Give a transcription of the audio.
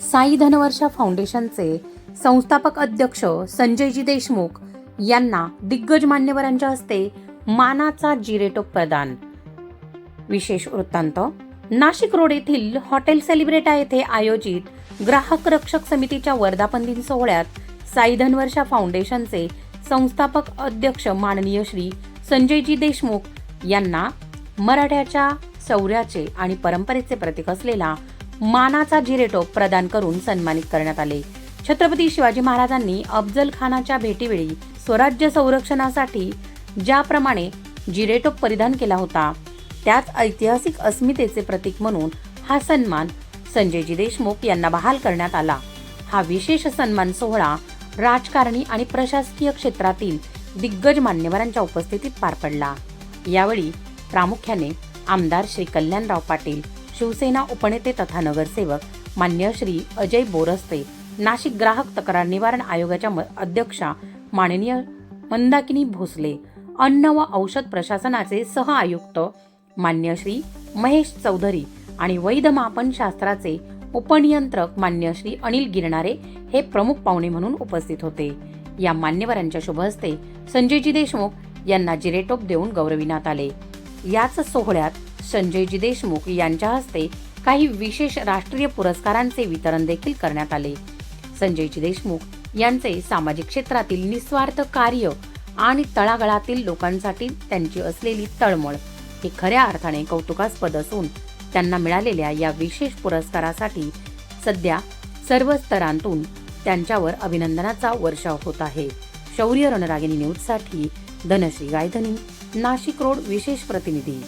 साई धनवर्षा फाउंडेशनचे संस्थापक अध्यक्ष संजयजी देशमुख यांना दिग्गज मान्यवरांच्या हस्ते मानाचा जिरेटोप प्रदान। विशेष वृत्तांत। नाशिक रोड येथील हॉटेल सेलिब्रेटा येथे आयोजित ग्राहक रक्षक समितीच्या वर्धापन दिन सोहळ्यात साई धनवर्षा फाउंडेशनचे संस्थापक अध्यक्ष माननीय श्री संजयजी देशमुख यांना मराठ्याच्या शौर्याचे आणि परंपरेचे प्रतीक असलेला मानाचा जिरेटोप प्रदान करून सन्मानित करण्यात आले। छत्रपती शिवाजी महाराजांनी अफजल खानाच्या भेटीवेळी स्वराज्य संरक्षणासाठी ज्याप्रमाणे जिरेटोप परिधान केला होता, त्याच ऐतिहासिक अस्मितेचे प्रतीक म्हणून हा सन्मान संजयजी देशमुख यांना बहाल करण्यात आला। हा विशेष सन्मान सोहळा राजकारणी आणि प्रशासकीय क्षेत्रातील दिग्गज मान्यवरांच्या उपस्थितीत पार पडला। यावेळी प्रामुख्याने आमदार श्री कल्याणराव पाटील, शिवसेना उपनेते तथा नगरसेवक मान्य श्री अजय बोरस्ते, नाशिक ग्राहक तक्रार निवारण आयोगाच्या अध्यक्षा माननीय मंदाकिनी भोसले, अन्न व औषध प्रशासनाचे सह आयुक्त मान्य श्री महेश चौधरी आणि वैधमापन शास्त्राचे उपनियंत्रक मान्य श्री अनिल गिरणारे हे प्रमुख पाहुणे म्हणून उपस्थित होते। या मान्यवरांच्या शुभ हस्ते संजयजी देशमुख यांना जिरेटोप देऊन गौरविण्यात आले। याच सोहळ्यात संजयजी देशमुख यांच्या हस्ते काही विशेष राष्ट्रीय पुरस्कारांचे वितरण देखील करण्यात आले। संजयजी देशमुख यांचे सामाजिक क्षेत्रातील निस्वार्थ कार्य आणि तळागाळातील लोकांसाठी त्यांची असलेली तळमळ हे खऱ्या अर्थाने कौतुकास्पद असून त्यांना मिळालेल्या या विशेष पुरस्कारासाठी सध्या सर्व स्तरांतून त्यांच्यावर अभिनंदनाचा वर्षाव होत आहे। शौर्य रणरागिणी न्यूजसाठी धनश्री गायधनी, नाशिक रोड विशेष प्रतिनिधी।